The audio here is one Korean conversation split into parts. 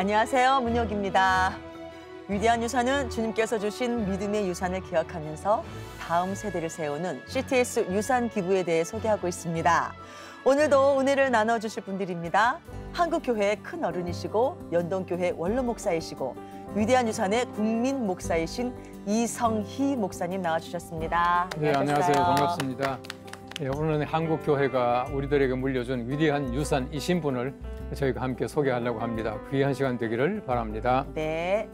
안녕하세요, 문혁입니다. 위대한 유산은 주님께서 주신 믿음의 유산을 기억하면서 다음 세대를 세우는 CTS 유산 기부에 대해 소개하고 있습니다. 오늘도 은혜를 나눠주실 분들입니다. 한국교회의 큰 어른이시고 연동교회 원로 목사이시고 위대한 유산의 국민 목사이신 이성희 목사님 나와주셨습니다. 네, 안녕하세요. 반갑습니다. 네, 오늘은 한국교회가 우리들에게 물려준 위대한 유산이신 분을 저희가 함께 소개하려고 합니다. 귀한 시간 되기를 바랍니다. 네.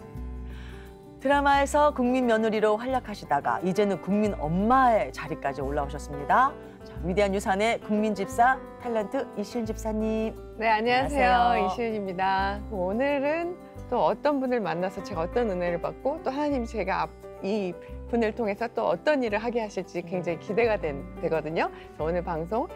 드라마에서 국민 며느리로 활약하시다가 이제는 국민 엄마의 자리까지 올라오셨습니다. 자, 위대한 유산의 국민 집사 탤런트 이시은 집사님. 네, 안녕하세요. 안녕하세요. 이시은입니다. 오늘은 또 어떤 분을 만나서 제가 어떤 은혜를 받고 또 하나님 제가 이 분을 통해서 또 어떤 일을 하게 하실지 굉장히 기대가 되거든요. 그래서 오늘 방송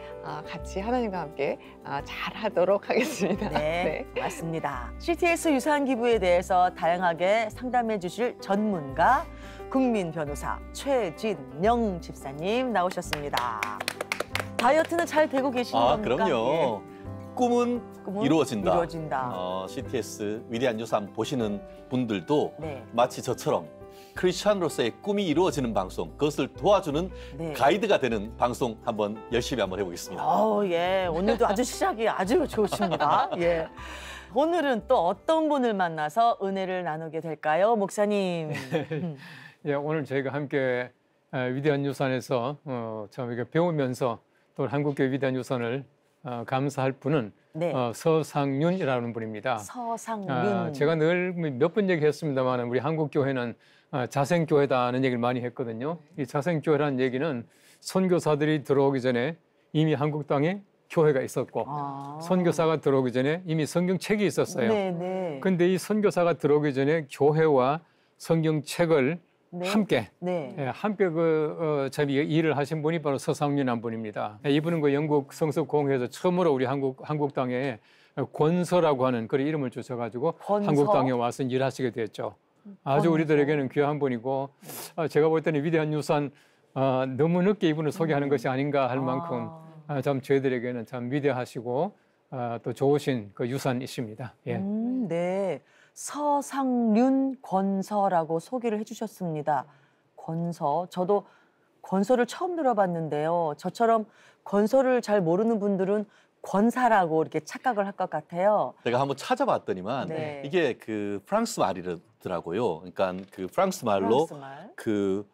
같이 하나님과 함께 잘 하도록 하겠습니다. 네, 맞습니다. CTS 유산 기부에 대해서 다양하게 상담해 주실 전문가 국민 변호사 최진영 집사님 나오셨습니다. 다이어트는 잘 되고 계시는 겁니까? 그럼요. 꿈은 이루어진다. CTS 위대한 유산 보시는 분들도 네. 마치 저처럼 크리스찬으로서의 꿈이 이루어지는 방송, 그것을 도와주는 가이드가 되는 방송 열심히 한번 해보겠습니다. 예. 오늘도 아주 시작이 아주 좋으십니다. 예. 오늘은 또 어떤 분을 만나서 은혜를 나누게 될까요, 목사님? 예, 오늘 저희가 함께 위대한 유산에서 참 이렇게 배우면서 또 한국교회 위대한 유산을 감사할 분은 서상윤이라는 분입니다. 서상윤. 제가 늘 몇 번 얘기했습니다만 우리 한국교회는 자생교회다는 얘기를 많이 했거든요. 이 자생교회라는 얘기는 선교사들이 들어오기 전에 이미 한국 땅에 교회가 있었고 선교사가 들어오기 전에 이미 성경책이 있었어요. 그런데 이 선교사가 들어오기 전에 교회와 성경책을 함께 일을 하신 분이 바로 서상윤 분입니다. 이분은 영국 성서공회에서 처음으로 우리 한국 땅에 권서라고 하는 그런 이름을 주셔가지고 한국 땅에 와서 일하시게 됐죠. 아주 우리들에게는 귀한 분이고 제가 볼 때는 위대한 유산 너무 늦게 이분을 소개하는 것이 아닌가 할 만큼 참 저희들에게는 참 위대하시고 또 좋으신 그 유산이십니다. 예. 네. 서상윤 권서라고 소개를 해주셨습니다. 권서. 저도 권서를 처음 들어봤는데요. 저처럼 권서를 잘 모르는 분들은 권사라고 이렇게 착각을 할 것 같아요. 제가 한번 찾아봤더니만 이게 그 프랑스 말이더라고요. 그러니까 그 프랑스 말로 그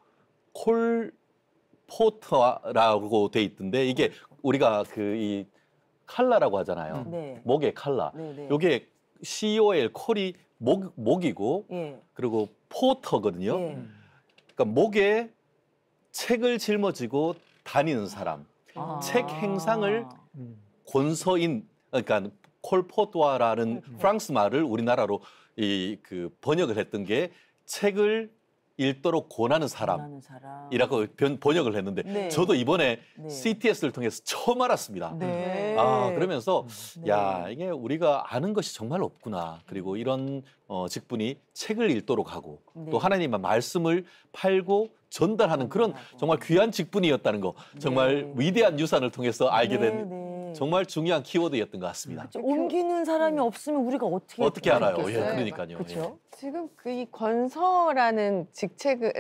콜포터라고 돼 있던데 이게 우리가 그 이 칼라라고 하잖아요. 목의 칼라. 이게 COL 콜이 목이고 그리고 포터거든요. 그러니까 목에 책을 짊어지고 다니는 사람. 책 행상을 권서인, 그러니까 콜포토아라는 프랑스 말을 우리나라로 번역을 했던 게 책을 읽도록 권하는 사람이라고 번역을 했는데 저도 이번에 CTS를 통해서 처음 알았습니다. 그러면서 야, 이게 우리가 아는 것이 정말 없구나. 그리고 이런 직분이 책을 읽도록 하고 또 하나님의 말씀을 팔고 전달하는 그런 정말 귀한 직분이었다는 거 정말 위대한 유산을 통해서 알게 된 정말 중요한 키워드였던 것 같습니다. 옮기는 사람이 없으면 우리가 어떻게 알아요? 그러니까요. 그렇죠. 지금 이 권서라는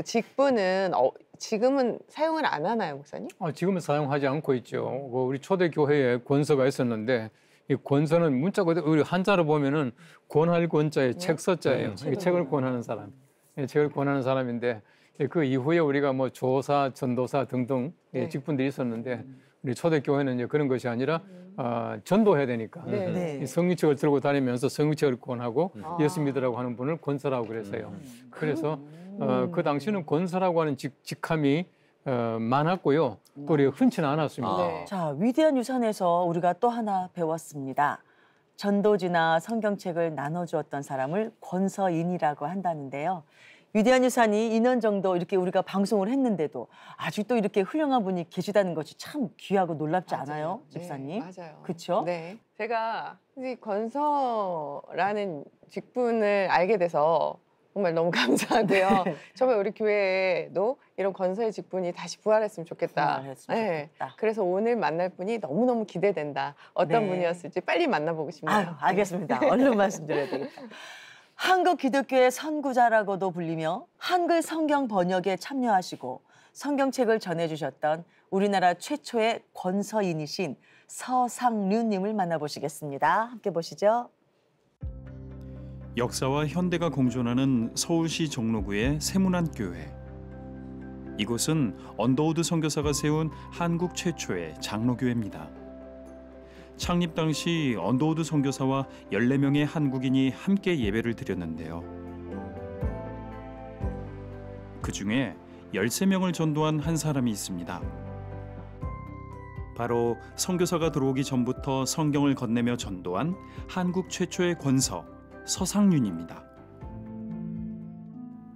직분은 지금은 사용을 안 하나요, 목사님? 지금은 사용하지 않고 있죠. 우리 초대 교회에 권서가 있었는데 이 권서는 문자 그대로 우리 한자로 보면은 권할 권자에 책서자예요. 책을 권하는 사람, 책을 권하는 사람인데 그 이후에 우리가 뭐 조사, 전도사 등등 직분들이 있었는데. 우리 초대교회는 이제 그런 것이 아니라 전도해야 되니까 이 성경책을 들고 다니면서 성경책을 권하고 예수 믿으라고 하는 분을 권서라고 그래서요. 그래서 그 당시는 권서라고 하는 직함이 많았고요. 또 우리가 흔치는 않았습니다. 자, 위대한 유산에서 우리가 또 하나 배웠습니다. 전도지나 성경책을 나눠주었던 사람을 권서인이라고 한다는데요. 위대한 유산이 2년 정도 이렇게 우리가 방송을 했는데도 아직도 이렇게 훌륭한 분이 계시다는 것이 참 귀하고 놀랍지 않아요, 집사님? 맞아요. 그렇죠? 네. 제가 이 권서라는 직분을 알게 돼서 정말 너무 감사하고요. 정말 우리 교회에도 이런 권서의 직분이 다시 부활했으면 좋겠다. 좋겠다. 그래서 오늘 만날 분이 너무너무 기대된다. 어떤 분이었을지 빨리 만나보고 싶네요. 아유, 알겠습니다. 얼른 말씀드려야 되겠다. 한국 기독교의 선구자라고도 불리며 한글 성경 번역에 참여하시고 성경책을 전해주셨던 우리나라 최초의 권서인이신 서상륜님을 만나보시겠습니다. 함께 보시죠. 역사와 현대가 공존하는 서울시 종로구의 세문안교회. 이곳은 언더우드 선교사가 세운 한국 최초의 장로교회입니다. 창립 당시 언더우드 선교사와 14명의 한국인이 함께 예배를 드렸는데요. 그중에 13명을 전도한 한 사람이 있습니다. 바로 선교사가 들어오기 전부터 성경을 건네며 전도한 한국 최초의 권서 서상륜입니다.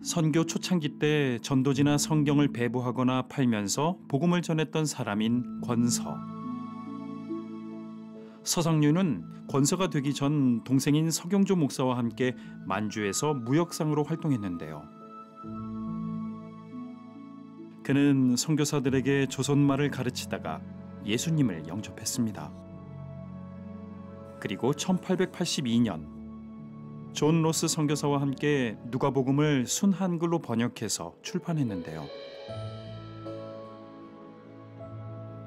선교 초창기 때 전도지나 성경을 배부하거나 팔면서 복음을 전했던 사람인 권서. 서상륜은 권서가 되기 전 동생인 서경조 목사와 함께 만주에서 무역상으로 활동했는데요. 그는 선교사들에게 조선말을 가르치다가 예수님을 영접했습니다. 그리고 1882년 존 로스 선교사와 함께 누가복음을 순한글로 번역해서 출판했는데요.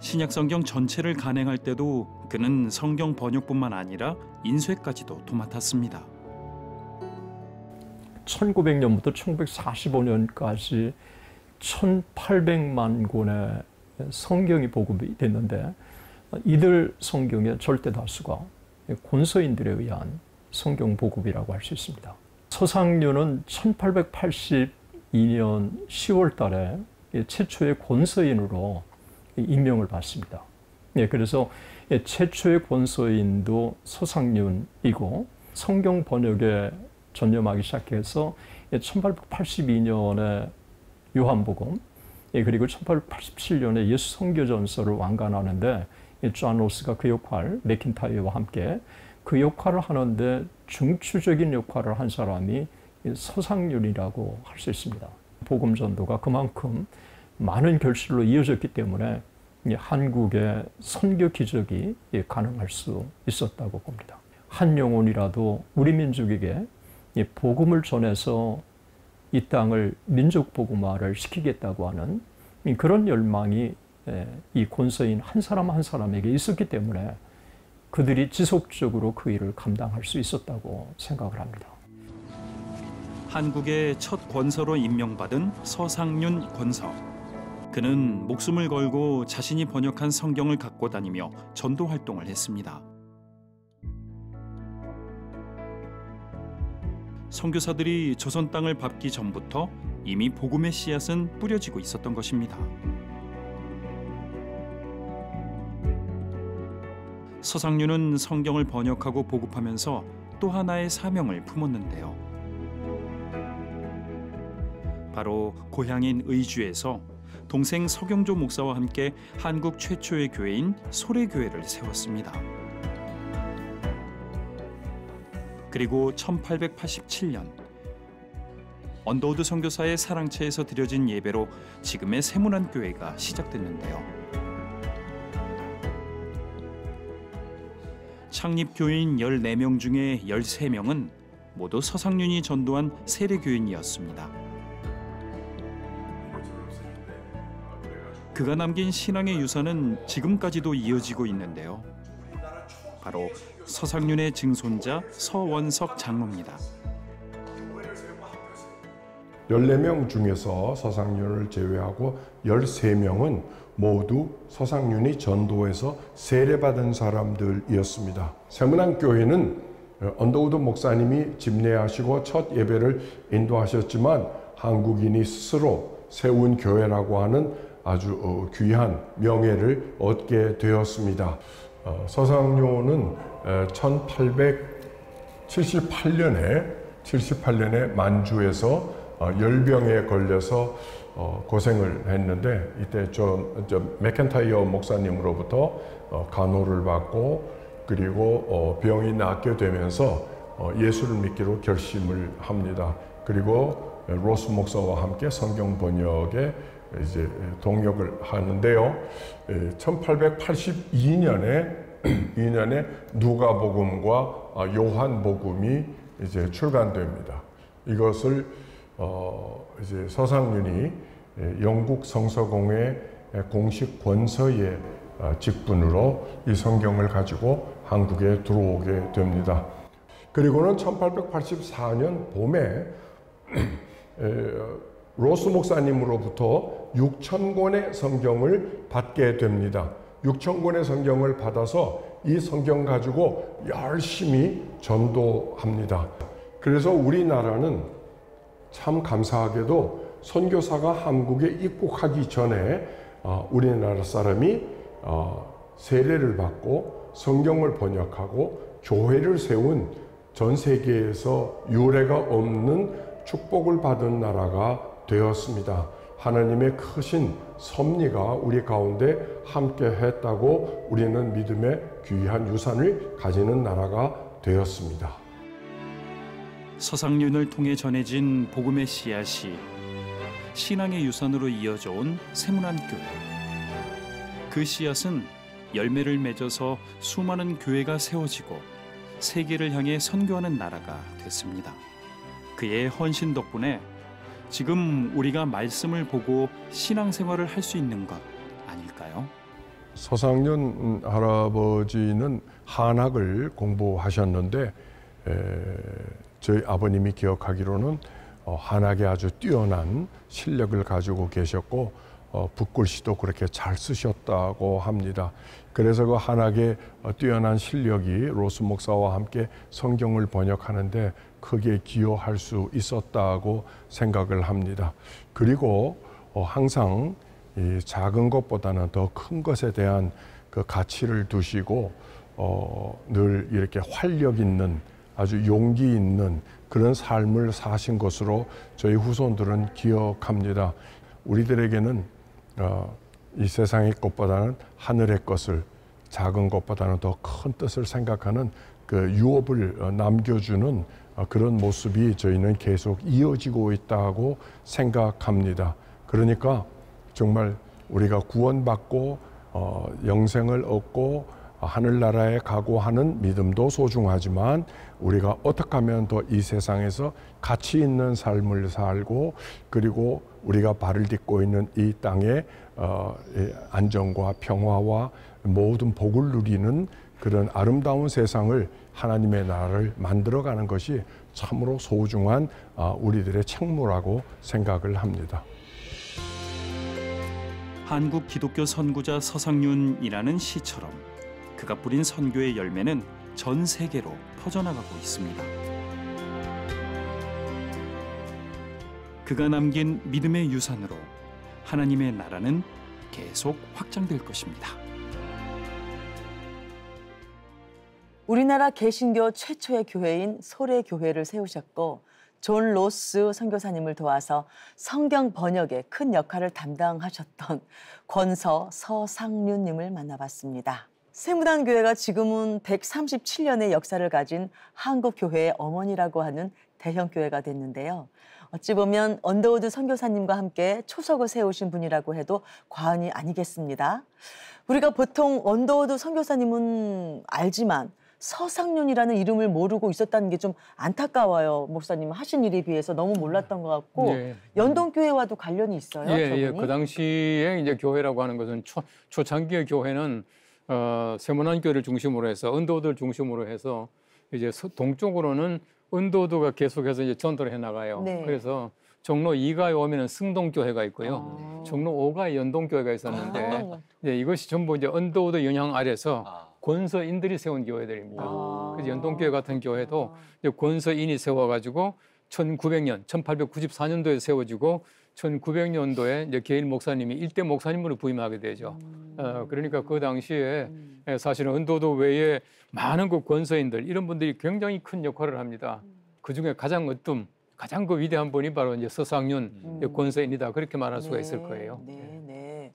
신약 성경 전체를 간행할 때도 그는 성경 번역뿐만 아니라 인쇄까지도 도맡았습니다. 1900년부터 1945년까지 1800만 권의 성경이 보급이 됐는데 이들 성경의 절대 다수가 권서인들에 의한 성경 보급이라고 할 수 있습니다. 서상륜은 1882년 10월 달에 최초의 권서인으로 임명을 받습니다. 그래서 최초의 권서인도 서상륜이고 성경 번역에 전념하기 시작해서 1882년에 요한복음 그리고 1887년에 예수 선교전서를 완간하는데 존 로스가 그 역할, 맥킨타이어와 함께 그 역할을 하는데 중추적인 역할을 한 사람이 서상륜이라고 할 수 있습니다. 복음 전도가 그만큼 많은 결실로 이어졌기 때문에 한국의 선교 기적이 가능할 수 있었다고 봅니다. 한 영혼이라도 우리 민족에게 복음을 전해서 이 땅을 민족 복음화를 시키겠다고 하는 그런 열망이 이 권서인 한 사람 한 사람에게 있었기 때문에 그들이 지속적으로 그 일을 감당할 수 있었다고 생각을 합니다. 한국의 첫 권서로 임명받은 서상륜 권서. 그는 목숨을 걸고 자신이 번역한 성경을 갖고 다니며 전도 활동을 했습니다. 선교사들이 조선 땅을 밟기 전부터 이미 복음의 씨앗은 뿌려지고 있었던 것입니다. 서상륜은 성경을 번역하고 보급하면서 또 하나의 사명을 품었는데요. 바로 고향인 의주에서 동생 서경조 목사와 함께 한국 최초의 교회인 소래교회를 세웠습니다. 그리고 1887년 언더우드 선교사의 사랑채에서 드려진 예배로 지금의 세문안교회가 시작됐는데요. 창립 교인 14명 중에 13명은 모두 서상륜이 전도한 세례교인이었습니다. 그가 남긴 신앙의 유산은 지금까지도 이어지고 있는데요. 바로 서상륜의 증손자 서원석 장로입니다. 14명 중에서 서상륜을 제외하고 13명은 모두 서상륜이 전도해서 세례받은 사람들이었습니다. 세문안교회는 언더우드 목사님이 집례하시고 첫 예배를 인도하셨지만 한국인이 스스로 세운 교회라고 하는 아주 귀한 명예를 얻게 되었습니다. 서상륜은 1878년에 만주에서 열병에 걸려서 고생을 했는데 이때 맥켄타이어 목사님으로부터 간호를 받고 그리고 병이 낫게 되면서 예수를 믿기로 결심을 합니다. 그리고 로스 목사와 함께 성경 번역에 이제 동역을 하는데요. 1882년에 누가복음과 요한복음이 이제 출간됩니다. 이것을 이제 서상윤이 영국 성서공회 공식 권서의 직분으로 이 성경을 가지고 한국에 들어오게 됩니다. 그리고는 1884년 봄에 로스 목사님으로부터 6,000권의 성경을 받게 됩니다. 6,000권의 성경을 받아서 이 성경 가지고 열심히 전도합니다. 그래서 우리나라는 참 감사하게도 선교사가 한국에 입국하기 전에 우리나라 사람이 세례를 받고 성경을 번역하고 교회를 세운 전 세계에서 유례가 없는 축복을 받은 나라가 되었습니다. 하나님의 크신 섭리가 우리 가운데 함께 했다고 우리는 믿음의 귀한 유산을 가지는 나라가 되었습니다. 서상윤을 통해 전해진 복음의 씨앗이 신앙의 유산으로 이어져 온 세문안교회. 그 씨앗은 열매를 맺어서 수많은 교회가 세워지고 세계를 향해 선교하는 나라가 됐습니다. 그의 헌신 덕분에 지금 우리가 말씀을 보고 신앙생활을 할 수 있는 것 아닐까요? 서상윤 할아버지는 한학을 공부하셨는데 저희 아버님이 기억하기로는 한학에 아주 뛰어난 실력을 가지고 계셨고 붓글씨도 그렇게 잘 쓰셨다고 합니다. 그래서 그 한학의 뛰어난 실력이 로스 목사와 함께 성경을 번역하는데 크게 기여할 수 있었다고 생각을 합니다. 그리고 항상 이 작은 것보다는 더 큰 것에 대한 그 가치를 두시고 늘 이렇게 활력 있는 아주 용기 있는 그런 삶을 사신 것으로 저희 후손들은 기억합니다. 우리들에게는 이 세상의 것보다는 하늘의 것을, 작은 것보다는 더 큰 뜻을 생각하는 그 유업을 남겨주는 그런 모습이 저희는 계속 이어지고 있다고 생각합니다. 그러니까 정말 우리가 구원받고 영생을 얻고 하늘나라에 가고 하는 믿음도 소중하지만 우리가 어떻게 하면 더 이 세상에서 가치 있는 삶을 살고 그리고 우리가 발을 딛고 있는 이 땅에 안정과 평화와 모든 복을 누리는 그런 아름다운 세상을 하나님의 나라를 만들어가는 것이 참으로 소중한 우리들의 책무라고 생각을 합니다. 한국 기독교 선구자 서상윤이라는 시처럼 그가 뿌린 선교의 열매는 전 세계로 퍼져나가고 있습니다. 그가 남긴 믿음의 유산으로 하나님의 나라는 계속 확장될 것입니다. 우리나라 개신교 최초의 교회인 소래교회를 세우셨고 존 로스 선교사님을 도와서 성경 번역에 큰 역할을 담당하셨던 권서 서상윤님을 만나봤습니다. 세문안교회가 지금은 137년의 역사를 가진 한국교회의 어머니라고 하는 대형교회가 됐는데요. 어찌 보면 언더우드 선교사님과 함께 초석을 세우신 분이라고 해도 과언이 아니겠습니다. 우리가 보통 언더우드 선교사님은 알지만 서상윤이라는 이름을 모르고 있었다는 게 좀 안타까워요. 목사님 하신 일에 비해서 너무 몰랐던 것 같고 예. 연동교회와도 관련이 있어요. 예. 그 당시에 이제 교회라고 하는 것은 초창기의 교회는 세문안교회를 중심으로 해서 언더우드를 중심으로 해서 이제 동쪽으로는 언더우드가 계속해서 이제 전도를 해나가요. 네. 그래서 종로 2가에 오면은 승동교회가 있고요. 종로 5가에 연동교회가 있었는데 이제 이것이 전부 이제 언더우드 영향 아래서 권서인들이 세운 교회들입니다. 그래서 연동교회 같은 교회도 이제 권서인이 세워가지고 1900년, 1894년도에 세워지고 1900년도에 이제 게일 목사님이 일대 목사님으로 부임하게 되죠. 그러니까 그 당시에 사실은 언더우드 외에 많은 그 권서인들 이런 분들이 굉장히 큰 역할을 합니다. 그 중에 가장 그 위대한 분이 바로 이제 서상윤 권서인이다 그렇게 말할 수가 있을 거예요. 네.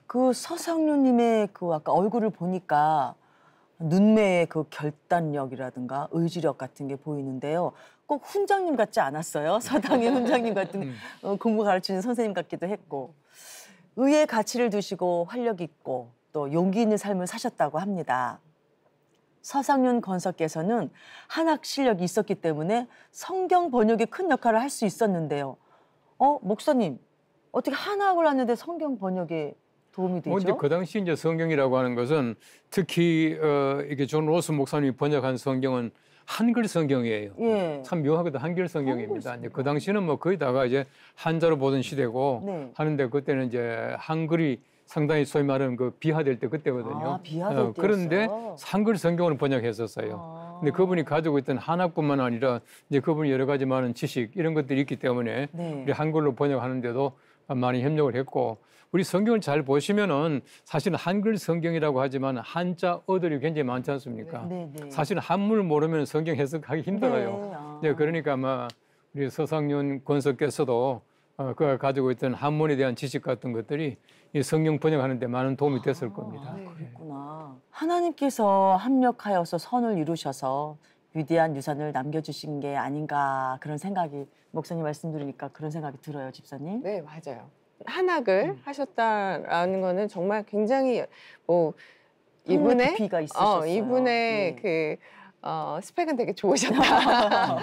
그 서상윤님의 그 아까 얼굴을 보니까 눈매의 그 결단력이라든가 의지력 같은 게 보이는데요. 꼭 훈장님 같지 않았어요? 서당의 훈장님 같은 공부 가르치는 선생님 같기도 했고 의의 가치를 두시고 활력 있고 또 용기 있는 삶을 사셨다고 합니다. 서상윤 권서께서는 한학 실력이 있었기 때문에 성경 번역에 큰 역할을 할 수 있었는데요. 목사님, 어떻게 한학을 하는데 성경 번역에 도움이 되죠? 근데 그 당시 이제 성경이라고 하는 것은 특히 이게 존 로스 목사님이 번역한 성경은 한글 성경이에요. 예. 참 묘하게도 한글 성경입니다. 이제 그 당시는 뭐 거의 다가 이제 한자로 보던 시대고 네. 하는데 그때는 이제 한글이 상당히 소위 말하는 그 비하될 때 그때거든요. 비하될 때였어요. 그런데 한글 성경을 번역했었어요. 근데 그분이 가지고 있던 한학뿐만 아니라 이제 그분이 여러 가지 많은 지식 이런 것들이 있기 때문에 네. 우리 한글로 번역하는데도 많이 협력을 했고 우리 성경을 잘 보시면은 사실은 한글 성경이라고 하지만 한자어들이 굉장히 많지 않습니까? 네, 네. 사실은 한문을 모르면 성경 해석하기 힘들어요. 네, 그러니까 아마 우리 서상윤 권서께서도 그가 가지고 있던 한문에 대한 지식 같은 것들이 이 성경 번역하는 데 많은 도움이 됐을 겁니다. 그랬구나. 하나님께서 합력하여서 선을 이루셔서 위대한 유산을 남겨주신 게 아닌가 그런 생각이 목사님 말씀 들으니까 그런 생각이 들어요, 집사님. 네, 맞아요. 한학을 하셨다라는 거는 정말 굉장히 뭐 이분의 깊이가 있으셨어요. 이분의 네. 스펙은 되게 좋으셨다.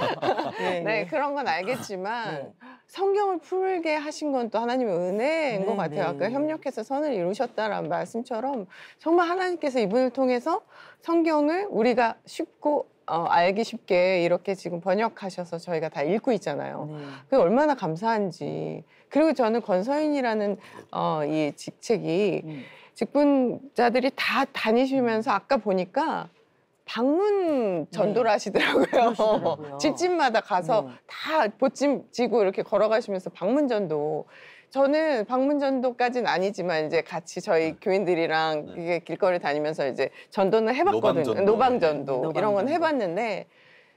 네, 네, 그런 건 알겠지만 네. 성경을 풀게 하신 건 또 하나님의 은혜인 네, 것 같아요. 네. 아까 협력해서 선을 이루셨다라는 말씀처럼 정말 하나님께서 이분을 통해서 성경을 우리가 쉽고 알기 쉽게 이렇게 지금 번역하셔서 저희가 다 읽고 있잖아요. 네. 그게 얼마나 감사한지. 그리고 저는 권서인이라는 이 직책이 직분자들이 다 다니시면서 아까 보니까 방문 전도를 하시더라고요. 그러시더라고요. 집집마다 가서 네. 다 보찜 지고 이렇게 걸어가시면서 방문 전도. 저는 방문 전도까지는 아니지만 이제 같이 저희 교인들이랑 이게 길거리 다니면서 이제 전도는 해봤거든요. 노방 전도 이런 건 해봤는데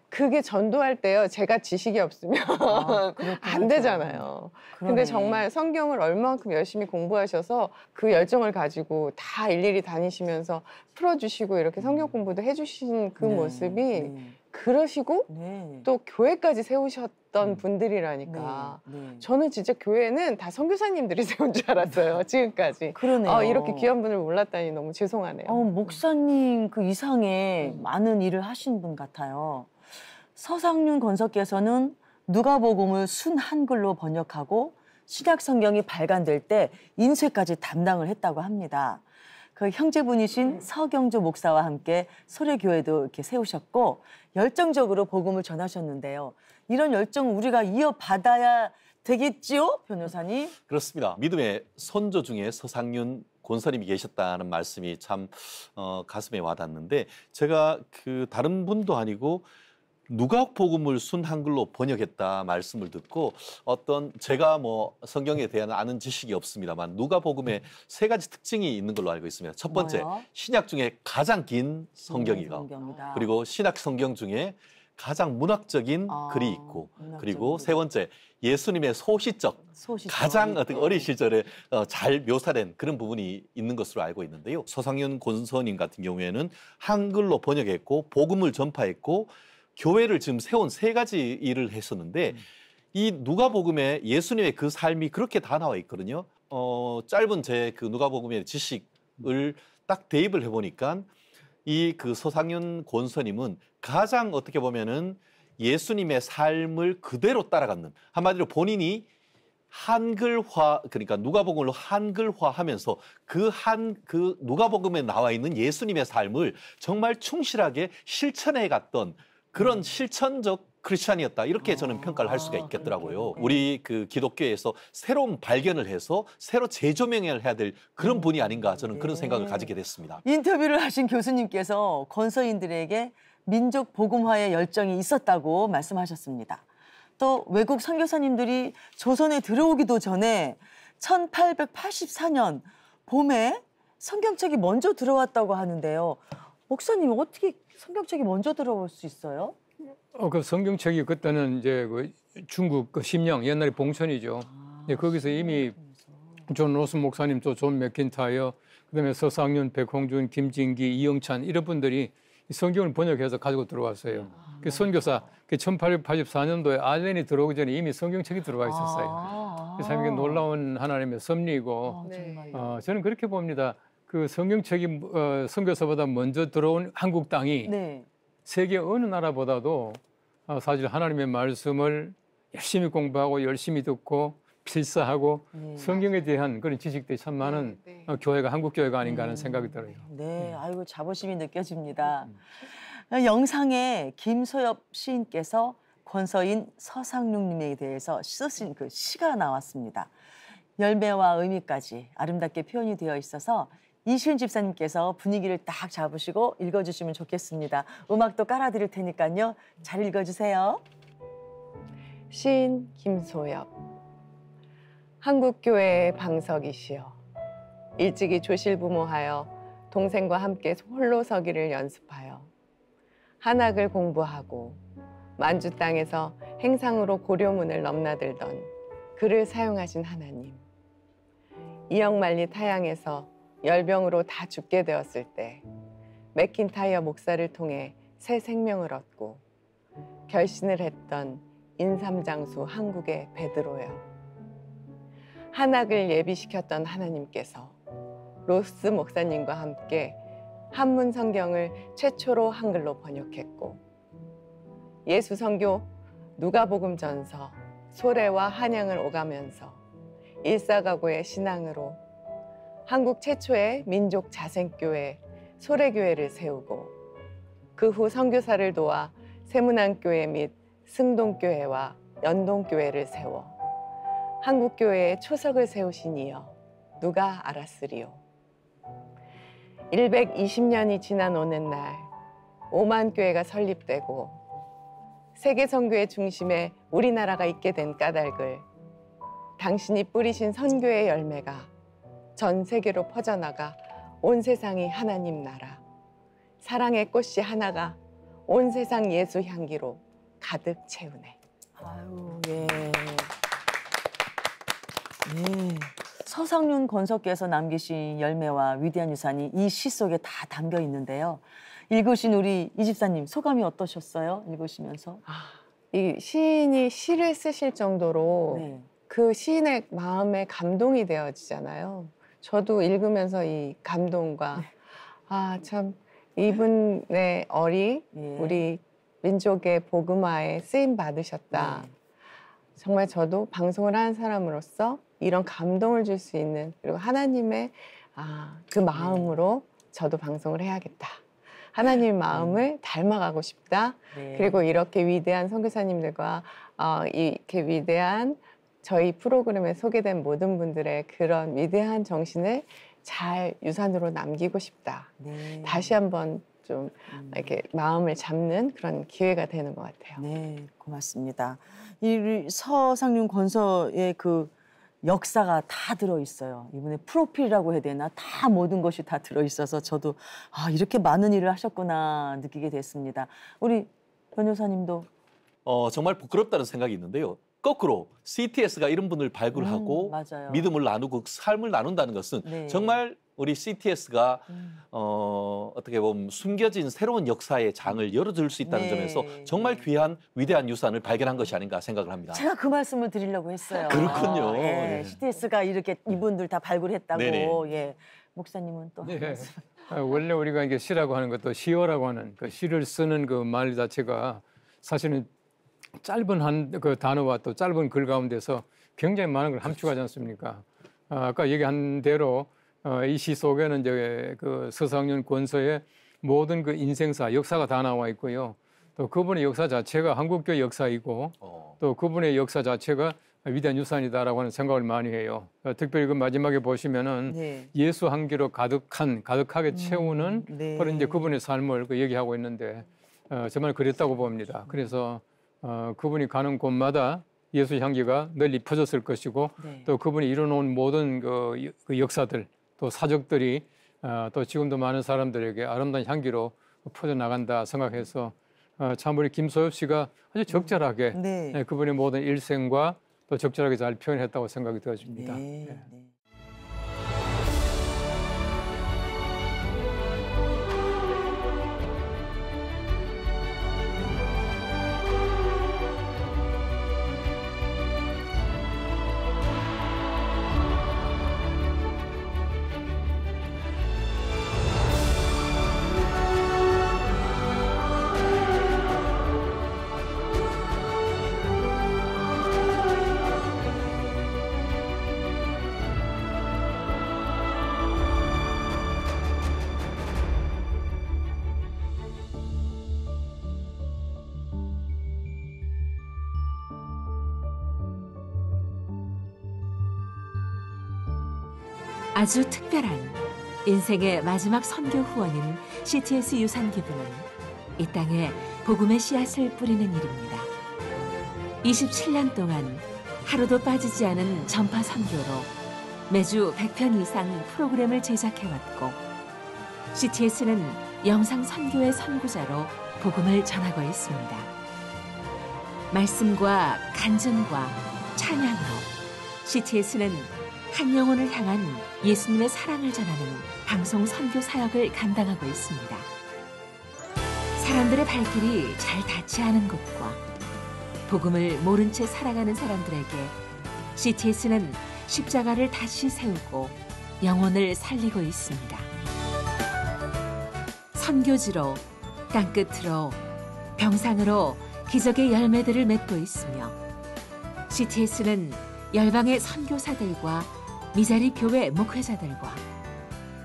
그게 전도할 때요. 제가 지식이 없으면 안 되잖아요. 근데 정말 성경을 얼마만큼 열심히 공부하셔서 그 열정을 가지고 다 일일이 다니시면서 풀어주시고 이렇게 성경 공부도 해주신 그 모습이 그러시고 또 교회까지 세우셨던 분들이라니까 저는 진짜 교회는 다 선교사님들이 세운 줄 알았어요. 지금까지. 그러네요. 이렇게 귀한 분을 몰랐다니 너무 죄송하네요. 목사님 그 이상의 많은 일을 하신 분 같아요. 서상윤 권서께서는 누가복음을 순 한글로 번역하고 신약 성경이 발간될 때 인쇄까지 담당을 했다고 합니다. 그 형제분이신 서경조 목사와 함께 소래교회도 이렇게 세우셨고 열정적으로 복음을 전하셨는데요. 이런 열정을 우리가 이어받아야 되겠지요, 변호사님? 그렇습니다. 믿음의 선조 중에 서상윤 권사님이 계셨다는 말씀이 참 가슴에 와닿는데 제가 그 다른 분도 아니고 누가복음을 순 한글로 번역했다 말씀을 듣고 어떤 제가 뭐 성경에 대한 아는 지식이 없습니다만 누가복음에 세 가지 특징이 있는 걸로 알고 있습니다. 첫 번째, 뭐요? 신약 중에 가장 긴 성경이고 성경이다. 그리고 신약 성경 중에 가장 문학적인 글이 있고 그리고 세 번째, 예수님의 소시적 가장 어린 시절에 잘 묘사된 그런 부분이 있는 것으로 알고 있는데요. 서상윤 권서님 같은 경우에는 한글로 번역했고 복음을 전파했고 교회를 지금 세운 세 가지 일을 했었는데 이 누가복음에 예수님의 그 삶이 그렇게 다 나와 있거든요. 짧은 제 그 누가복음의 지식을 딱 대입을 해보니까 이 그 서상윤 권서님은 가장 어떻게 보면은 예수님의 삶을 그대로 따라가는 한마디로 본인이 한글화 그러니까 누가복음으로 한글화하면서 그 누가복음에 나와 있는 예수님의 삶을 정말 충실하게 실천해 갔던 그런 실천적 크리스찬이었다 이렇게 저는 평가를 할 수가 있겠더라고요. 우리 그 기독교에서 새로운 발견을 해서 새로 재조명을 해야 될 그런 분이 아닌가 저는 그런 생각을 가지게 됐습니다. 인터뷰를 하신 교수님께서 권서인들에게 민족 복음화의 열정이 있었다고 말씀하셨습니다. 또 외국 선교사님들이 조선에 들어오기도 전에 1884년 봄에 성경책이 먼저 들어왔다고 하는데요. 목사님 어떻게 성경책이 먼저 들어올 수 있어요? 그 성경책이 그때는 이제 그 중국 그 심령 옛날에 봉천이죠. 거기서 이미 존 로스 목사님 또 존 맥킨타이어 그다음에 서상윤, 백홍준, 김진기, 이영찬 이런 분들이 성경을 번역해서 가지고 들어왔어요. 그 선교사 1884년도에 아일랜이 들어오기 전에 이미 성경책이 들어와 있었어요. 그래서 이게 놀라운 하나님의 섭리이고 저는 그렇게 봅니다. 그 성경책이 선교사보다 먼저 들어온 한국 땅이 네. 세계 어느 나라보다도 사실 하나님의 말씀을 열심히 공부하고 열심히 듣고 필사하고 성경에 대한 그런 지식들이 참 많은 교회가 한국 교회가 아닌가 하는 생각이 들어요. 네, 아이고 자부심이 느껴집니다. 영상에 김소엽 시인께서 권서인 서상륙님에 대해서 쓰신 그 시가 나왔습니다. 열매와 의미까지 아름답게 표현이 되어 있어서 이시은 집사님께서 분위기를 딱 잡으시고 읽어주시면 좋겠습니다. 음악도 깔아드릴 테니까요. 잘 읽어주세요. 시인 김소엽. 한국교회의 방석이시여. 일찍이 조실부모하여 동생과 함께 홀로 서기를 연습하여 한학을 공부하고 만주 땅에서 행상으로 고려문을 넘나들던 그를 사용하신 하나님. 이역만리 타양에서 열병으로 다 죽게 되었을 때 맥킨타이어 목사를 통해 새 생명을 얻고 결신을 했던 인삼장수 한국의 베드로여. 한학을 예비시켰던 하나님께서 로스 목사님과 함께 한문 성경을 최초로 한글로 번역했고 예수 선교 누가복음 전서 소래와 한양을 오가면서 일사가고의 신앙으로 한국 최초의 민족 자생교회 소래교회를 세우고 그 후 선교사를 도와 세문안교회 및 승동교회와 연동교회를 세워 한국교회의 초석을 세우신 이여 누가 알았으리요. 120년이 지난 오는날 5만 교회가 설립되고 세계 선교의 중심에 우리나라가 있게 된 까닭을 당신이 뿌리신 선교의 열매가 전 세계로 퍼져나가 온 세상이 하나님 나라, 사랑의 꽃이 하나가 온 세상 예수 향기로 가득 채우네. 아유, 예. 네. 서상윤 권석께서 남기신 열매와 위대한 유산이 이 시 속에 다 담겨 있는데요. 읽으신 우리 이 집사님 소감이 어떠셨어요? 읽으시면서? 이 시인이 시를 쓰실 정도로 네. 그 시인의 마음에 감동이 되어지잖아요. 저도 읽으면서 이 감동과 네. 참 이분의 얼이 예. 우리 민족의 복음화에 쓰임 받으셨다. 네. 정말 저도 방송을 하는 사람으로서 이런 감동을 줄 수 있는 그리고 하나님의 그 마음으로 저도 방송을 해야겠다. 하나님의 마음을 닮아가고 싶다. 네. 그리고 이렇게 위대한 선교사님들과 이렇게 위대한 저희 프로그램에 소개된 모든 분들의 그런 위대한 정신을 잘 유산으로 남기고 싶다. 네. 다시 한번 좀 이렇게 마음을 잡는 그런 기회가 되는 것 같아요. 네, 고맙습니다. 이 서상윤 권서의 그 역사가 다 들어있어요. 이분의 프로필이라고 해야 되나? 다 모든 것이 다 들어있어서 저도 이렇게 많은 일을 하셨구나 느끼게 됐습니다. 우리 변호사님도 정말 부끄럽다는 생각이 있는데요. 거꾸로 CTS가 이런 분을 발굴하고 믿음을 나누고 삶을 나눈다는 것은 네. 정말 우리 CTS가 어떻게 보면 숨겨진 새로운 역사의 장을 열어줄 수 있다는 네. 점에서 정말 귀한 위대한 유산을 발견한 것이 아닌가 생각을 합니다. 제가 그 말씀을 드리려고 했어요. 그렇군요. 예. CTS가 이렇게 이분들 다 발굴했다고. 예. 목사님은 또 한 네. 말씀. 원래 우리가 이게 시라고 하는 것도 시어라고 하는 그 시를 쓰는 그 말 자체가 사실은 짧은 그 단어와 또 짧은 글 가운데서 굉장히 많은 걸 함축하지 않습니까? 아까 얘기한 대로 이 시 속에는 이제 그 서상윤 권서의 모든 그 인생사, 역사가 다 나와 있고요. 또 그분의 역사 자체가 한국교회 역사이고 또 그분의 역사 자체가 위대한 유산이다라고 하는 생각을 많이 해요. 특별히 그 마지막에 보시면은 네. 예수 향기로 가득하게 채우는 네. 그런 이제 그분의 삶을 얘기하고 있는데 정말 그랬다고 봅니다. 그래서 그분이 가는 곳마다 예수 향기가 널리 퍼졌을 것이고 네. 또 그분이 이뤄놓은 모든 그 역사들 또 사적들이 또 지금도 많은 사람들에게 아름다운 향기로 퍼져나간다 생각해서 참 우리 김소엽 씨가 아주 적절하게 네. 그분의 모든 일생과 또 적절하게 잘 표현했다고 생각이 되어집니다. 네. 네. 네. 아주 특별한 인생의 마지막 선교 후원인 CTS 유산 기부는 이 땅에 복음의 씨앗을 뿌리는 일입니다. 27년 동안 하루도 빠지지 않은 전파 선교로 매주 100편 이상 프로그램을 제작해왔고 CTS는 영상 선교의 선구자로 복음을 전하고 있습니다. 말씀과 간증과 찬양으로 CTS는 한 영혼을 향한 예수님의 사랑을 전하는 방송 선교 사역을 감당하고 있습니다. 사람들의 발길이 잘 닿지 않은 곳과 복음을 모른 채 살아가는 사람들에게 CTS는 십자가를 다시 세우고 영혼을 살리고 있습니다. 선교지로, 땅끝으로, 병상으로 기적의 열매들을 맺고 있으며 CTS는 열방의 선교사들과 미자리 교회 목회자들과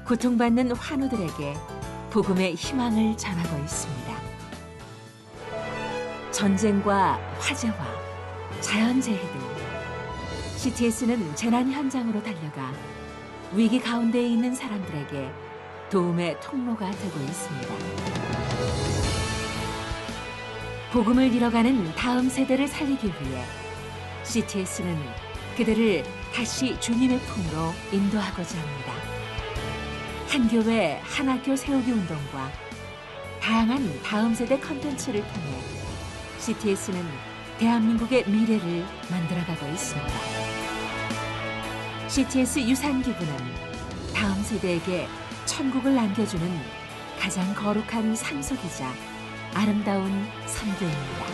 고통받는 환우들에게 복음의 희망을 전하고 있습니다. 전쟁과 화재와 자연재해 등 CTS는 재난 현장으로 달려가 위기 가운데 있는 사람들에게 도움의 통로가 되고 있습니다. 복음을 잃어가는 다음 세대를 살리기 위해 CTS는 그들을 다시 주님의 품으로 인도하고자 합니다. 한 교회 한 학교 세우기 운동과 다양한 다음 세대 컨텐츠를 통해 CTS는 대한민국의 미래를 만들어가고 있습니다. CTS 유산 기부는 다음 세대에게 천국을 남겨주는 가장 거룩한 상속이자 아름다운 선교입니다.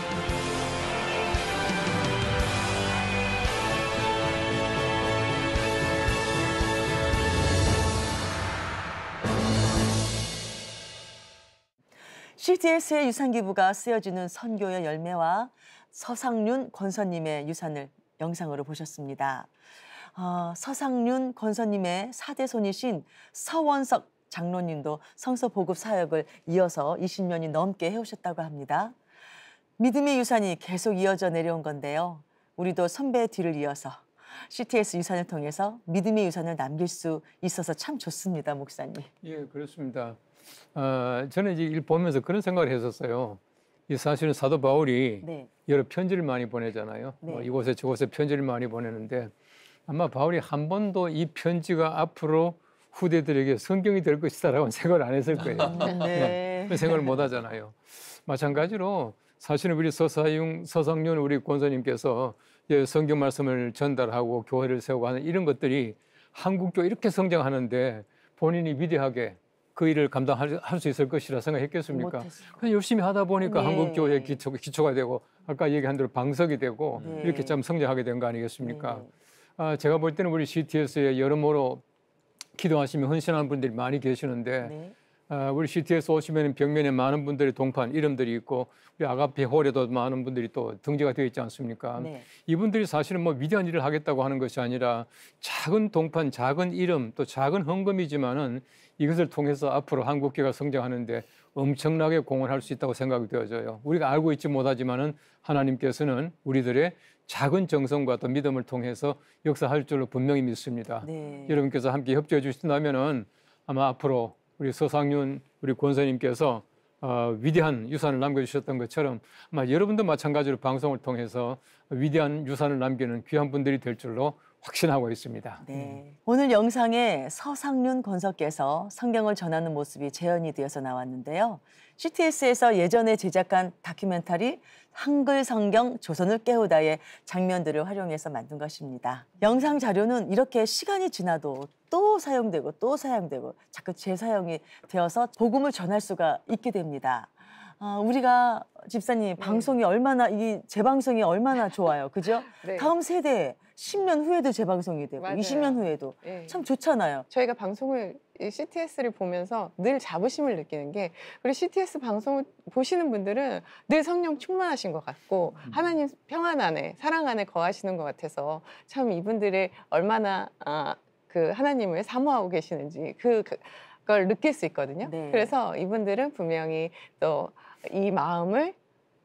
CTS의 유산 기부가 쓰여지는 선교의 열매와 서상륜 권사님의 유산을 영상으로 보셨습니다. 서상륜 권사님의 4대 손이신 서원석 장로님도 성서 보급 사역을 이어서 20년이 넘게 해오셨다고 합니다. 믿음의 유산이 계속 이어져 내려온 건데요. 우리도 선배의 뒤를 이어서 CTS 유산을 통해서 믿음의 유산을 남길 수 있어서 참 좋습니다, 목사님. 예, 그렇습니다. 저는 이제 일 보면서 그런 생각을 했었어요. 이 사실은 사도 바울이 네. 여러 편지를 많이 보내잖아요. 네. 뭐 이곳에 저곳에 편지를 많이 보내는데 아마 바울이 한 번도 이 편지가 앞으로 후대들에게 성경이 될 것이다라고 생각을 안 했을 거예요. 네. 그 생각을 못 하잖아요. 마찬가지로 사실은 우리 서상륜 우리 권사님께서 성경 말씀을 전달하고 교회를 세우고 하는 이런 것들이 한국교 이렇게 성장하는데 본인이 위대하게 그 일을 감당할 수 있을 것이라 생각했겠습니까? 그냥 열심히 하다 보니까 네. 한국교회의 기초가 되고 아까 얘기한 대로 방석이 되고 네. 이렇게 참 성장하게 된 거 아니겠습니까? 네. 제가 볼 때는 우리 CTS에 여러모로 기도하시며 헌신하는 분들이 많이 계시는데 네. 우리 CTS 오시면 벽면에 많은 분들의 동판 이름들이 있고 우리 아가페 홀에도 많은 분들이 또 등재가 되어 있지 않습니까? 네. 이분들이 사실은 뭐 위대한 일을 하겠다고 하는 것이 아니라 작은 동판, 작은 이름, 또 작은 헌금이지만은 이것을 통해서 앞으로 한국교회가 성장하는데 엄청나게 공헌할 수 있다고 생각이 되어져요. 우리가 알고 있지 못하지만은 하나님께서는 우리들의 작은 정성과 또 믿음을 통해서 역사할 줄로 분명히 믿습니다. 네. 여러분께서 함께 협조해 주신다면은 아마 앞으로 우리 서상륜 우리 권사님께서 위대한 유산을 남겨주셨던 것처럼 아마 여러분도 마찬가지로 방송을 통해서 위대한 유산을 남기는 귀한 분들이 될 줄로 확신하고 있습니다. 네. 오늘 영상에 서상륜 권사께서 성경을 전하는 모습이 재현이 되어서 나왔는데요. CTS에서 예전에 제작한 다큐멘터리 한글 성경 조선을 깨우다의 장면들을 활용해서 만든 것입니다. 영상 자료는 이렇게 시간이 지나도 또 사용되고 또 사용되고 자꾸 재사용이 되어서 복음을 전할 수가 있게 됩니다. 우리가 집사님 방송이 얼마나 이 재방송이 얼마나 좋아요, 그죠? 네. 다음 세대 10년 후에도 재방송이 되고 맞아요. 20년 후에도 네. 참 좋잖아요. 저희가 방송을 이 CTS를 보면서 늘 자부심을 느끼는 게 우리 CTS 방송을 보시는 분들은 늘 성령 충만하신 것 같고 하나님 평안 안에 사랑 안에 거하시는 것 같아서 참 이분들의 얼마나 그 하나님을 사모하고 계시는지 그걸 느낄 수 있거든요. 네. 그래서 이분들은 분명히 또 이 마음을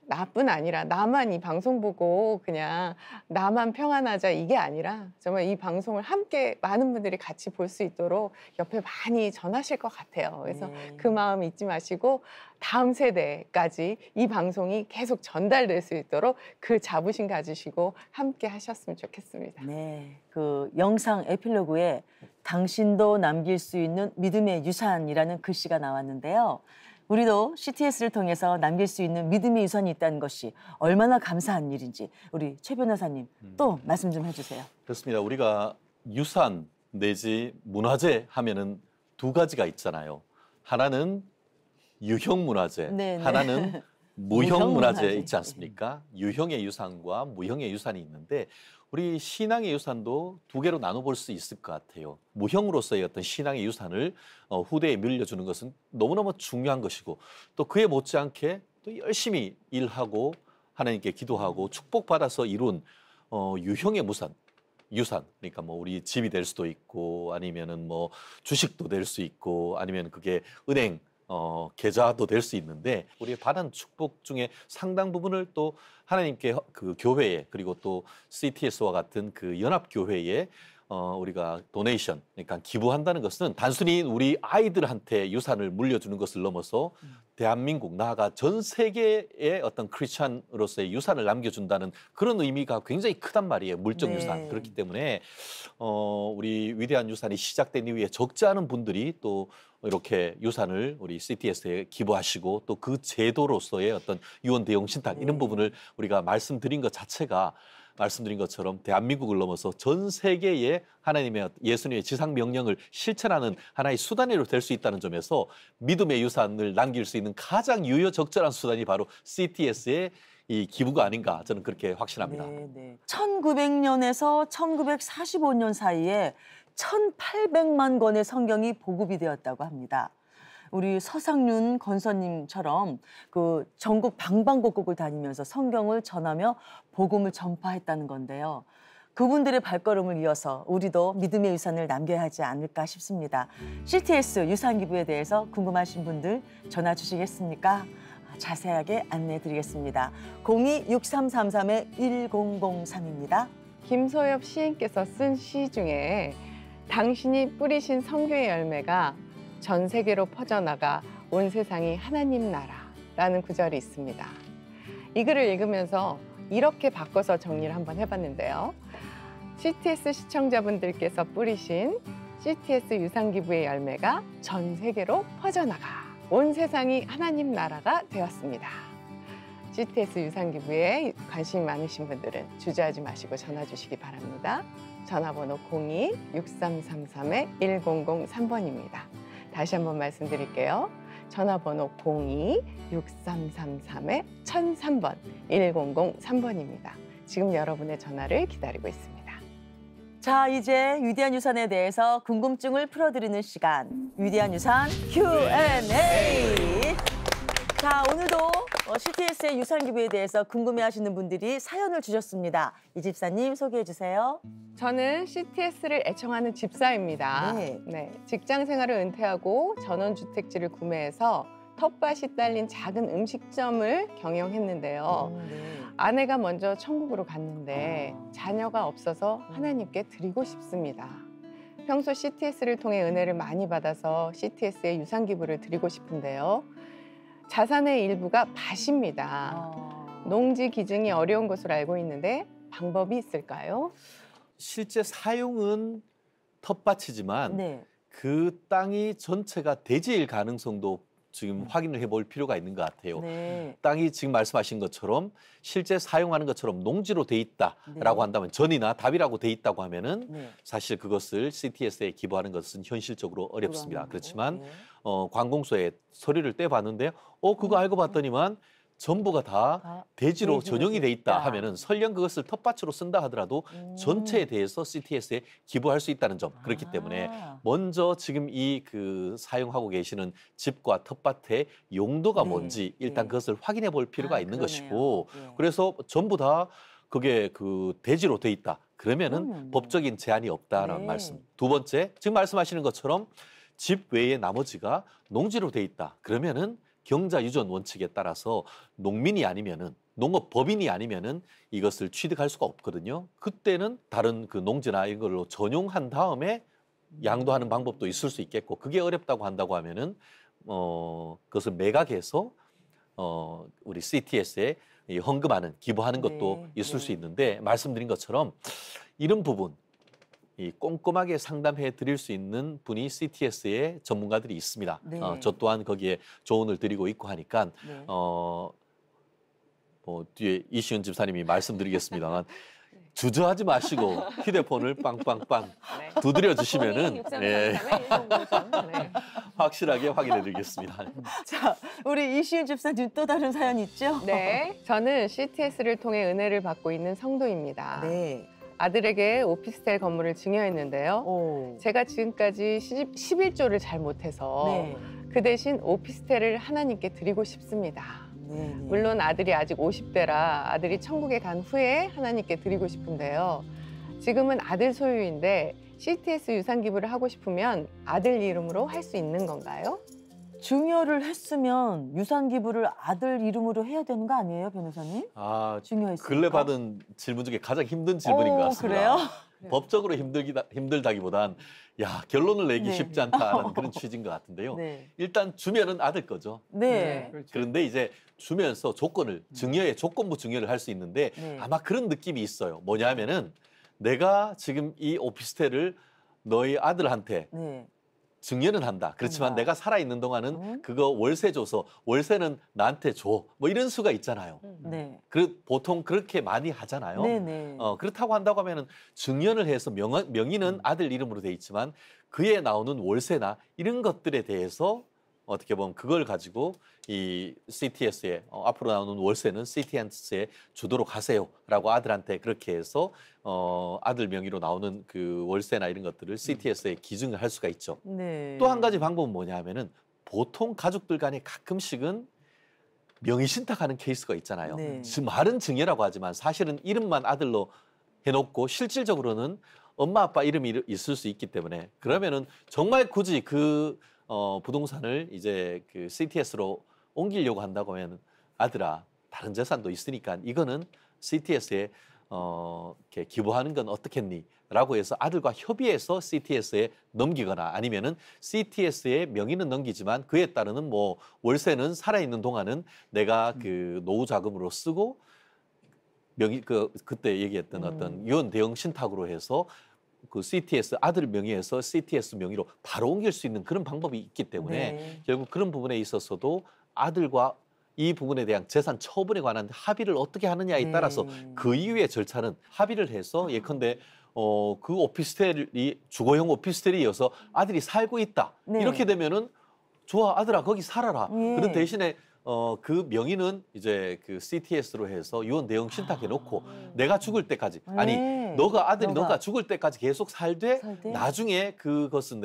나뿐 아니라 나만 이 방송 보고 그냥 나만 평안하자 이게 아니라 정말 이 방송을 함께 많은 분들이 같이 볼 수 있도록 옆에 많이 전하실 것 같아요. 그래서 그 마음 잊지 마시고 다음 세대까지 이 방송이 계속 전달될 수 있도록 그 자부심 가지시고 함께 하셨으면 좋겠습니다. 네, 그 영상 에필로그에 당신도 남길 수 있는 믿음의 유산이라는 글씨가 나왔는데요. 우리도 CTS를 통해서 남길 수 있는 믿음의 유산이 있다는 것이 얼마나 감사한 일인지 우리 최 변호사님 또 말씀 좀 해주세요. 그렇습니다. 우리가 유산 내지 문화재 하면은 두 가지가 있잖아요. 하나는 유형 문화재, 네네. 하나는 무형 문화재 있지 않습니까? 유형의 유산과 무형의 유산이 있는데 우리 신앙의 유산도 두 개로 나눠볼 수 있을 것 같아요. 무형으로서의 어떤 신앙의 유산을 후대에 물려주는 것은 너무너무 중요한 것이고 또 그에 못지않게 또 열심히 일하고 하나님께 기도하고 축복받아서 이룬 유형의 유산 그러니까 뭐 우리 집이 될 수도 있고 아니면은 뭐 주식도 될 수 있고 아니면 그게 은행 계좌도 될 수 있는데 우리 받은 축복 중에 상당 부분을 또 하나님께 그 교회에 그리고 또 CTS와 같은 그 연합교회에 우리가 도네이션 그러니까 기부한다는 것은 단순히 우리 아이들한테 유산을 물려주는 것을 넘어서 대한민국 나아가 전 세계의 어떤 크리스찬으로서의 유산을 남겨준다는 그런 의미가 굉장히 크단 말이에요. 물적 유산. 그렇기 때문에 우리 위대한 유산이 시작된 이후에 적지 않은 분들이 또 이렇게 유산을 우리 CTS에 기부하시고 또 그 제도로서의 어떤 유언 대용 신탁 이런 부분을 우리가 말씀드린 것 자체가 말씀드린 것처럼 대한민국을 넘어서 전 세계에 하나님의 예수님의 지상 명령을 실천하는 하나의 수단으로 될 수 있다는 점에서 믿음의 유산을 남길 수 있는 가장 유효적절한 수단이 바로 CTS의 이 기부가 아닌가 저는 그렇게 확신합니다. 1900년에서 1945년 사이에 1800만 권의 성경이 보급이 되었다고 합니다. 우리 서상륜 권사님처럼 그 전국 방방곡곡을 다니면서 성경을 전하며 복음을 전파했다는 건데요. 그분들의 발걸음을 이어서 우리도 믿음의 유산을 남겨야 하지 않을까 싶습니다. CTS 유산기부에 대해서 궁금하신 분들 전화 주시겠습니까? 자세하게 안내해 드리겠습니다. 02-6333-1003입니다. 김소엽 시인께서 쓴 시 중에 당신이 뿌리신 선교의 열매가 전 세계로 퍼져나가 온 세상이 하나님 나라라는 구절이 있습니다. 이 글을 읽으면서 이렇게 바꿔서 정리를 한번 해봤는데요. CTS 시청자분들께서 뿌리신 CTS 유산기부의 열매가 전 세계로 퍼져나가 온 세상이 하나님 나라가 되었습니다. CTS 유산기부에 관심이 많으신 분들은 주저하지 마시고 전화 주시기 바랍니다. 전화번호 02-6333-1003번입니다. 다시 한번 말씀드릴게요. 전화번호 02-6333-1003번 1003번입니다. 지금 여러분의 전화를 기다리고 있습니다. 자, 이제 위대한 유산에 대해서 궁금증을 풀어드리는 시간. 위대한 유산 Q&A. 자, 오늘도 CTS의 유산기부에 대해서 궁금해하시는 분들이 사연을 주셨습니다. 이 집사님 소개해 주세요. 저는 CTS를 애청하는 집사입니다. 네, 직장 생활을 은퇴하고 전원주택지를 구매해서 텃밭이 딸린 작은 음식점을 경영했는데요. 아내가 먼저 천국으로 갔는데 자녀가 없어서 하나님께 드리고 싶습니다. 평소 CTS를 통해 은혜를 많이 받아서 CTS의 유산기부를 드리고 싶은데요. 자산의 일부가 밭입니다. 농지 기증이 어려운 것으로 알고 있는데 방법이 있을까요? 실제 사용은 텃밭이지만 그 땅이 전체가 대지일 가능성도 지금 확인을 해볼 필요가 있는 것 같아요. 땅이 지금 말씀하신 것처럼 실제 사용하는 것처럼 농지로 돼 있다라고 한다면 전이나 답이라고 돼 있다고 하면은 사실 그것을 CTS에 기부하는 것은 현실적으로 어렵습니다. 그렇지만 관공서에 서류를 떼봤는데 그거 알고 봤더니만 전부가 다 대지로 전용이 돼 있다 하면은 설령 그것을 텃밭으로 쓴다 하더라도 전체에 대해서 CTS에 기부할 수 있다는 점. 그렇기 때문에 먼저 지금 이 그 사용하고 계시는 집과 텃밭의 용도가 뭔지 일단 그것을 확인해 볼 필요가 있는 것이고 그래서 전부 다 그게 그 대지로 돼 있다. 그러면은 법적인 제한이 없다라는 말씀. 두 번째, 지금 말씀하시는 것처럼 집 외에 나머지가 농지로 돼 있다. 그러면은 경자 유전 원칙에 따라서 농민이 아니면은 농업법인이 아니면은 이것을 취득할 수가 없거든요. 그때는 다른 그 농지나 이런 걸로 전용한 다음에 양도하는 방법도 있을 수 있겠고, 그게 어렵다고 한다고 하면은 그것을 매각해서 우리 CTS에 헌금하는, 기부하는 것도 있을 수 있는데, 말씀드린 것처럼 이런 부분 이 꼼꼼하게 상담해 드릴 수 있는 분이 CTS의 전문가들이 있습니다. 저 또한 거기에 조언을 드리고 있고 하니까 뒤에 이시은 집사님이 말씀드리겠습니다만 주저하지 마시고 휴대폰을 빵빵빵 두드려 주시면은 확실하게 확인해 드리겠습니다. 자, 우리 이시은 집사님 또 다른 사연 있죠? 네, 저는 CTS를 통해 은혜를 받고 있는 성도입니다. 네. 아들에게 오피스텔 건물을 증여했는데요. 제가 지금까지 11조를 잘 못해서 그 대신 오피스텔을 하나님께 드리고 싶습니다. 물론 아들이 아직 50대라 아들이 천국에 간 후에 하나님께 드리고 싶은데요. 지금은 아들 소유인데 CTS 유산 기부를 하고 싶으면 아들 이름으로 할 수 있는 건가요? 증여를 했으면 유산 기부를 아들 이름으로 해야 되는 거 아니에요, 변호사님? 증여했으니까. 근래 받은 질문 중에 가장 힘든 질문인 것 같습니다. 그래요? 법적으로 힘들다기보단 결론을 내기 쉽지 않다는 그런 취지인 것 같은데요. 일단 주면은 아들 거죠. 그런데 이제 주면서 조건을, 증여의 조건부 증여를 할 수 있는데 아마 그런 느낌이 있어요. 뭐냐면은 내가 지금 이 오피스텔을 너희 아들한테 증여는 한다. 그렇지만 내가 살아있는 동안은 그거 월세 줘서 월세는 나한테 줘. 뭐 이런 수가 있잖아요. 보통 그렇게 많이 하잖아요. 그렇다고 한다고 하면은 증여를 해서 명의는 아들 이름으로 돼 있지만 그에 나오는 월세나 이런 것들에 대해서 어떻게 보면 그걸 가지고 이 CTS에 앞으로 나오는 월세는 CTS에 주도록 하세요라고 아들한테 그렇게 해서 아들 명의로 나오는 그 월세나 이런 것들을 CTS에 기증을 할 수가 있죠. 또 한 가지 방법은 뭐냐 하면은 보통 가족들 간에 가끔씩은 명의 신탁하는 케이스가 있잖아요. 말은 증여라고 하지만 사실은 이름만 아들로 해놓고 실질적으로는 엄마 아빠 이름이 있을 수 있기 때문에, 그러면은 정말 굳이 그 부동산을 이제 그 CTS로 옮기려고 한다고 하면 아들아, 다른 재산도 있으니까 이거는 CTS에 이렇게 기부하는 건 어떻겠니? 라고 해서 아들과 협의해서 CTS에 넘기거나, 아니면은 CTS에 명의는 넘기지만 그에 따르는 뭐 월세는 살아있는 동안은 내가 그 노후 자금으로 쓰고 그때 얘기했던 어떤 유언 대응 신탁으로 해서 그 CTS 아들 명의에서 CTS 명의로 바로 옮길 수 있는 그런 방법이 있기 때문에 결국 그런 부분에 있어서도 아들과 이 부분에 대한 재산 처분에 관한 합의를 어떻게 하느냐에 따라서 그 이후의 절차는 합의를 해서, 예컨대 그 오피스텔이 주거용 오피스텔이어서 아들이 살고 있다. 이렇게 되면은 좋아, 아들아 거기 살아라. 그런 대신에 그 명의는 이제 그 CTS로 해서 유언 대응 신탁해 놓고 내가 죽을 때까지, 아니 너가 죽을 때까지 계속 살되 나중에 그것은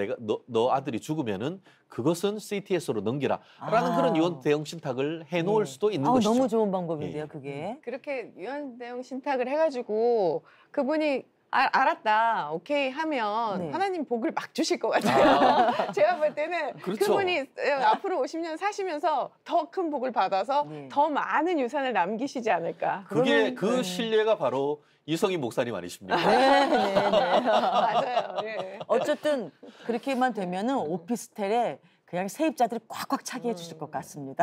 너 아들이 죽으면은 그것은 CTS로 넘기라라는 그런 유언 대응 신탁을 해 놓을 수도 있는 것이죠. 너무 좋은 방법인데요, 그게. 그렇게 유언 대응 신탁을 해가지고 그분이 알았다, 오케이 하면 하나님 복을 막 주실 것 같아요. 제가 볼 때는 그분이 앞으로 50년 사시면서 더 큰 복을 받아서 더 많은 유산을 남기시지 않을까. 그게 그 신뢰가 바로 이성희 목사님 아니십니까? 맞아요. 어쨌든 그렇게만 되면은 오피스텔에 그냥 세입자들이 꽉꽉 차게 해주실 것 같습니다.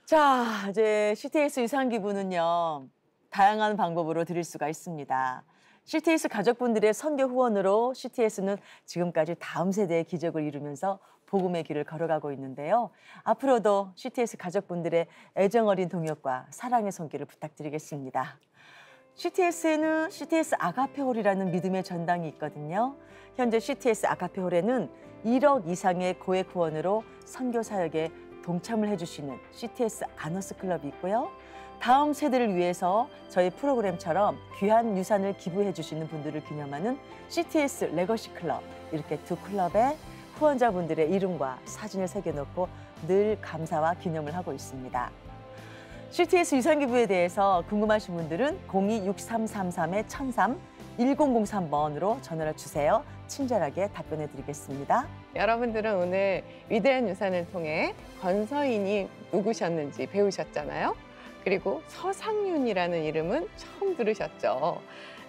자, 이제 CTS 유산 기부는요, 다양한 방법으로 드릴 수가 있습니다. CTS 가족분들의 선교 후원으로 CTS는 지금까지 다음 세대의 기적을 이루면서 복음의 길을 걸어가고 있는데요. 앞으로도 CTS 가족분들의 애정 어린 동역과 사랑의 손길을 부탁드리겠습니다. CTS에는 CTS 아가페홀이라는 믿음의 전당이 있거든요. 현재 CTS 아가페홀에는 1억 이상의 고액 후원으로 선교 사역에 동참을 해주시는 CTS 아너스 클럽이 있고요. 다음 세대를 위해서 저희 프로그램처럼 귀한 유산을 기부해 주시는 분들을 기념하는 CTS 레거시 클럽, 이렇게 두 클럽에 후원자분들의 이름과 사진을 새겨놓고 늘 감사와 기념을 하고 있습니다. CTS 유산 기부에 대해서 궁금하신 분들은 02-6333-1003, 1003번으로 전화를 주세요. 친절하게 답변해 드리겠습니다. 여러분들은 오늘 위대한 유산을 통해 권서인이 누구셨는지 배우셨잖아요. 그리고 서상윤이라는 이름은 처음 들으셨죠.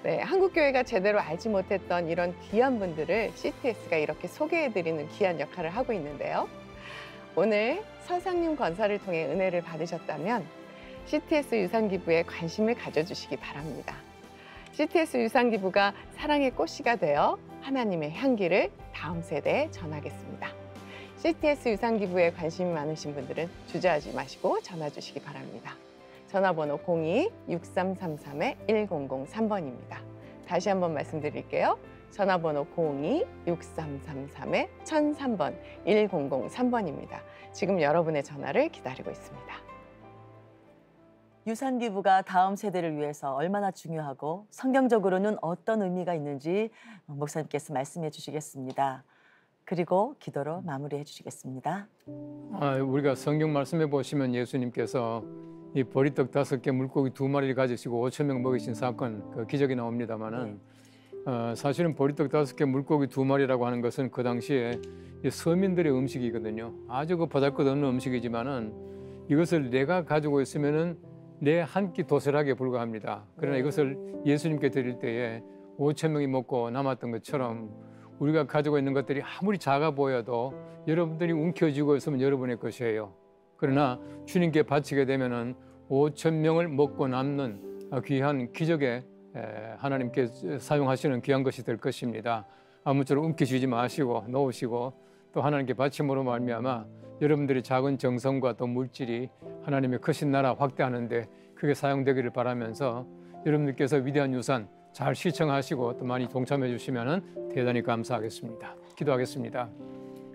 네, 한국교회가 제대로 알지 못했던 이런 귀한 분들을 CTS가 이렇게 소개해드리는 귀한 역할을 하고 있는데요. 오늘 서상윤 권사를 통해 은혜를 받으셨다면 CTS 유산기부에 관심을 가져주시기 바랍니다. CTS 유산기부가 사랑의 꽃씨가 되어 하나님의 향기를 다음 세대에 전하겠습니다. CTS 유산기부에 관심이 많으신 분들은 주저하지 마시고 전화 주시기 바랍니다. 전화번호 02-6333-1003번입니다. 다시 한번 말씀드릴게요. 전화번호 02-6333-1003번, 1003번입니다. 지금 여러분의 전화를 기다리고 있습니다. 유산기부가 다음 세대를 위해서 얼마나 중요하고 성경적으로는 어떤 의미가 있는지 목사님께서 말씀해 주시겠습니다. 그리고 기도로 마무리해 주시겠습니다. 우리가 성경 말씀해 보시면 예수님께서 이 보리떡 5개, 물고기 2마리를 가지시고 5,000명 먹이신 사건, 그 기적이 나옵니다만은 사실은 보리떡 5개, 물고기 2마리라고 하는 것은 그 당시에 서민들의 음식이거든요. 아주 그 보잘것없는 음식이지만은 이것을 내가 가지고 있으면은 내 한 끼 도시락에 불과합니다. 그러나 이것을 예수님께 드릴 때에 5,000명이 먹고 남았던 것처럼 우리가 가지고 있는 것들이 아무리 작아 보여도 여러분들이 움켜쥐고 있으면 여러분의 것이에요. 그러나 주님께 바치게 되면은 5,000명을 먹고 남는 귀한 기적에 하나님께 사용하시는 귀한 것이 될 것입니다. 아무쪼록 움켜쥐지 마시고 놓으시고 또 하나님께 바침으로 말미암아 여러분들의 작은 정성과 또 물질이 하나님의 크신 나라 확대하는데 크게 사용되기를 바라면서 여러분들께서 위대한 유산 잘 시청하시고 또 많이 동참해 주시면 대단히 감사하겠습니다. 기도하겠습니다.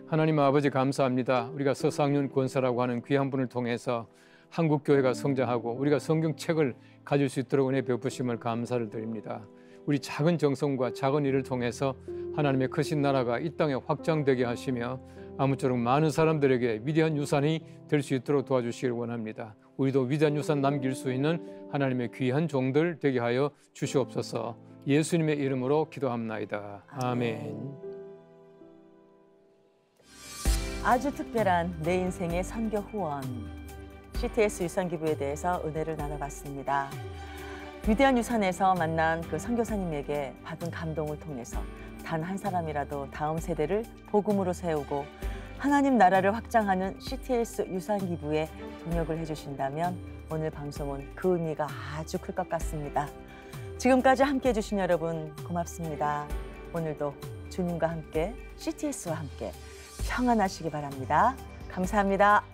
하나님 아버지 감사합니다. 우리가 서상윤 권사라고 하는 귀한 분을 통해서 한국교회가 성장하고 우리가 성경책을 가질 수 있도록 은혜 베푸심을 감사를 드립니다. 우리 작은 정성과 작은 일을 통해서 하나님의 크신 나라가 이 땅에 확장되게 하시며 아무쪼록 많은 사람들에게 위대한 유산이 될 수 있도록 도와주시기를 원합니다. 우리도 위대한 유산 남길 수 있는 하나님의 귀한 종들 되게 하여 주시옵소서. 예수님의 이름으로 기도합나이다. 아멘. 아주 특별한 내 인생의 선교 후원, CTS 유산기부에 대해서 은혜를 나눠봤습니다. 위대한 유산에서 만난 그 선교사님에게 받은 감동을 통해서 단 한 사람이라도 다음 세대를 복음으로 세우고 하나님 나라를 확장하는 CTS 유산기부에 동역을 해주신다면 오늘 방송은 그 의미가 아주 클 것 같습니다. 지금까지 함께해 주신 여러분 고맙습니다. 오늘도 주님과 함께 CTS와 함께 평안하시기 바랍니다. 감사합니다.